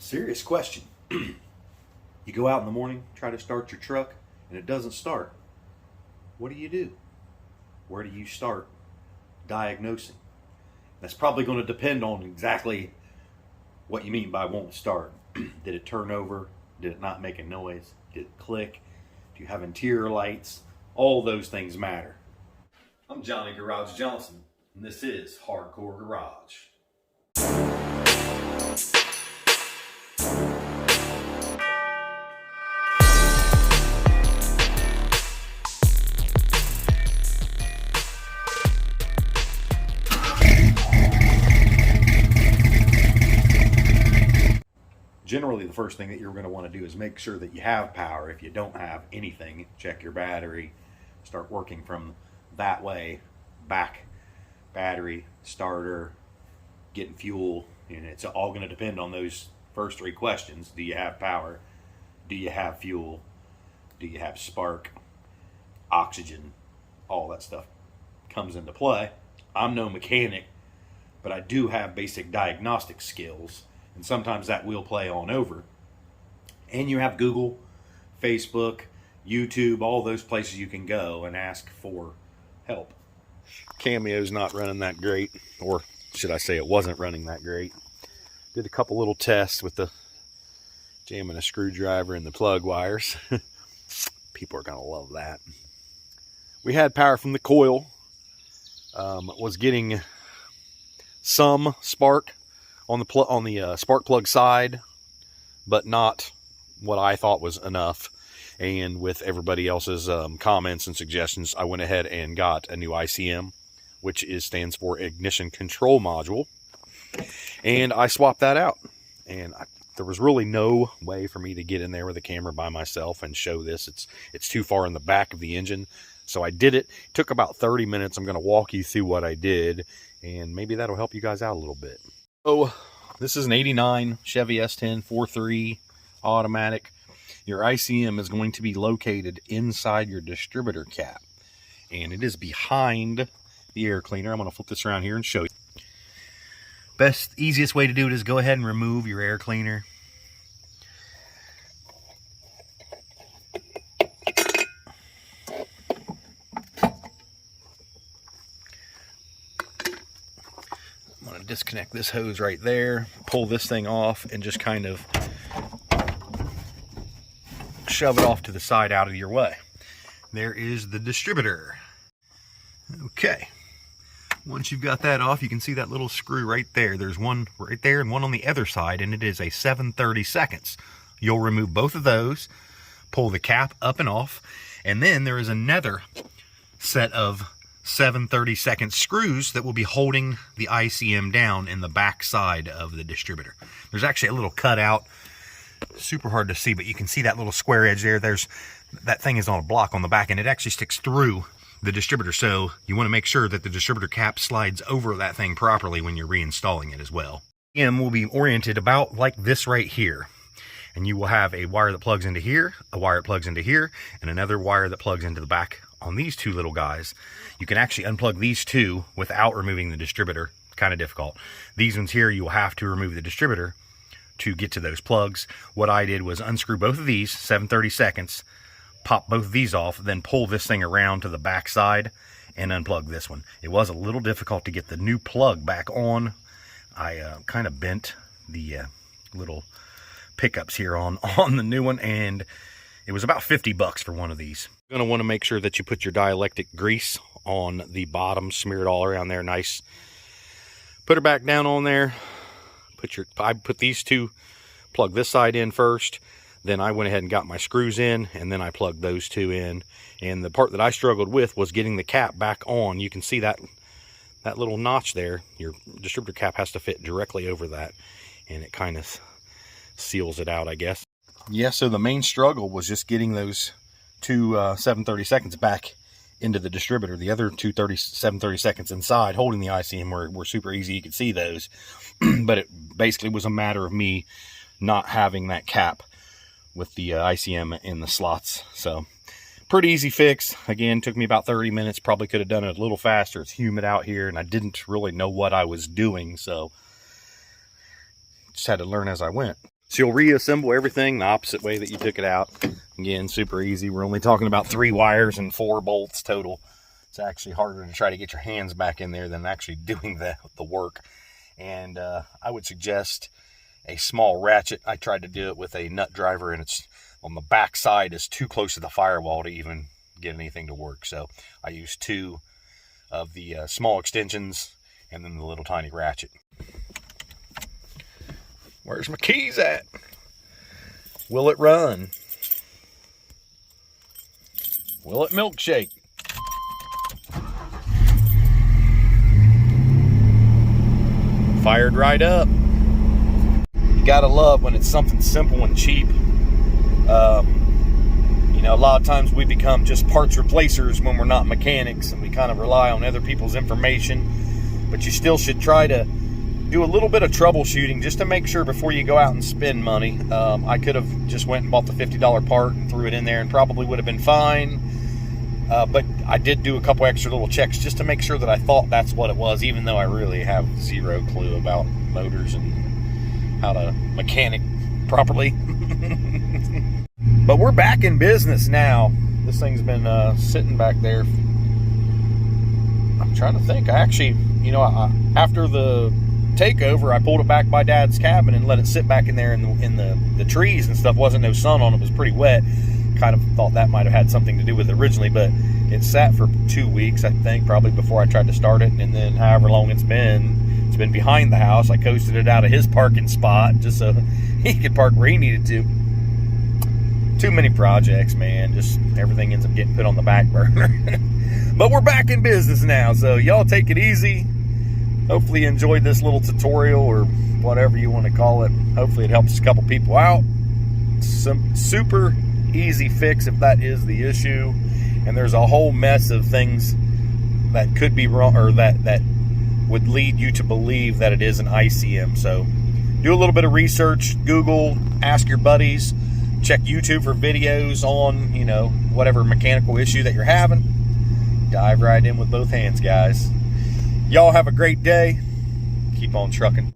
Serious question. You go out in the morning, try to start your truck, and it doesn't start. What do? Where do you start diagnosing? That's probably going to depend on exactly what you mean by won't start. Did it turn over? Did it not make a noise? Did it click? Do you have interior lights? All those things matter. I'm Johnny Garage Johnson, and this is Hardcore Garage. Generally, the first thing that you're going to want to do is make sure that you have power. If you don't have anything, check your battery, start working from that way, back, battery, starter, getting fuel, and it's all going to depend on those first three questions. Do you have power? Do you have fuel? Do you have spark, oxygen? All that stuff comes into play. I'm no mechanic, but I do have basic diagnostic skills. And sometimes that will play on over. And you have Google, Facebook, YouTube, all those places you can go and ask for help. Cameo's not running that great, or should I say it wasn't running that great. Did a couple little tests with the jamming a screwdriver in the plug wires. People are going to love that. We had power from the coil. Was getting some spark on the spark plug side, but not what I thought was enough. And with everybody else's comments and suggestions, I went ahead and got a new ICM, which stands for Ignition Control Module, and I swapped that out. And there was really no way for me to get in there with a camera by myself and show this. It's too far in the back of the engine, so I did it. It took about 30 minutes. I'm going to walk you through what I did, and maybe that'll help you guys out a little bit. So this is an 89 Chevy S10 4.3 automatic. Your ICM is going to be located inside your distributor cap, and it is behind the air cleaner. I'm going to flip this around here and show you. Easiest way to do it is go ahead and remove your air cleaner. I'm going to disconnect this hose right there, pull this thing off, and just kind of shove it off to the side out of your way. There is the distributor. Okay. Once you've got that off, you can see that little screw right there. There's one right there and one on the other side, and it is a 7/32. You'll remove both of those, pull the cap up and off, and then there is another set of 7/32 screws that will be holding the ICM down in the back side of the distributor. There's actually a little cutout, super hard to see, but you can see that little square edge there. That thing is on a block on the back, and it actually sticks through the distributor, so you want to make sure that the distributor cap slides over that thing properly when you're reinstalling it as well. ICM will be oriented about like this right here, and you will have a wire that plugs into here, a wire that plugs into here, and another wire that plugs into the back on these two little guys. You can actually unplug these two without removing the distributor. Kind of difficult. These ones here, you will have to remove the distributor to get to those plugs. What I did was unscrew both of these 7/32, pop both of these off, then pull this thing around to the back side and unplug this one. It was a little difficult to get the new plug back on. I kind of bent the little pickups here on the new one, and it was about 50 bucks for one of these. You're going to want to make sure that you put your dielectric grease on the bottom, smear it all around there nice. Put her back down on there. I put these two, plug this side in first, then I went ahead and got my screws in, and then I plugged those two in. And the part that I struggled with was getting the cap back on. You can see that little notch there. Your distributor cap has to fit directly over that, and it kind of seals it out, I guess. Yeah, so the main struggle was just getting those two 7/32 back into the distributor. The other two 7/32 inside holding the ICM were super easy. You could see those. But it basically was a matter of me not having that cap with the ICM in the slots. So pretty easy fix. Again, took me about 30 minutes. Probably could have done it a little faster. It's humid out here, and I didn't really know what I was doing, so just had to learn as I went. So you'll reassemble everything the opposite way that you took it out. Again, super easy. We're only talking about 3 wires and 4 bolts total. It's actually harder to try to get your hands back in there than actually doing the work. And I would suggest a small ratchet. I tried to do it with a nut driver, and it's on the back side is too close to the firewall to even get anything to work. So I used 2 of the small extensions and then the little tiny ratchet. Where's my keys at? Will it run? Will it milkshake? Fired right up. You gotta love when it's something simple and cheap. You know, a lot of times we become just parts replacers when we're not mechanics, and we kind of rely on other people's information. But you still should try to do a little bit of troubleshooting just to make sure before you go out and spend money. I could have just went and bought the $50 part and threw it in there and probably would have been fine. But I did do a couple extra little checks just to make sure that I thought that's what it was, even though I really have 0 clue about motors and how to mechanic properly. But we're back in business now. This thing's been sitting back there. I'm trying to think. I actually, you know, after the takeover, I pulled it back by Dad's cabin and let it sit back in there in the trees and stuff. Wasn't no sun on it. It was pretty wet. Kind of thought that might have had something to do with it originally, but it sat for 2 weeks, I think, probably before I tried to start it. And then however long it's been behind the house. I coasted it out of his parking spot just so he could park where he needed to. Too many projects, man. Just everything ends up getting put on the back burner. But we're back in business now, so y'all take it easy. Hopefully you enjoyed this little tutorial, or whatever you want to call it. Hopefully it helps a couple people out. Some super easy fix if that is the issue. And there's a whole mess of things that could be wrong, or that would lead you to believe that it is an ICM. So do a little bit of research, Google, ask your buddies, check YouTube for videos on, you know, whatever mechanical issue that you're having. Dive right in with both hands, guys. Y'all have a great day. Keep on trucking.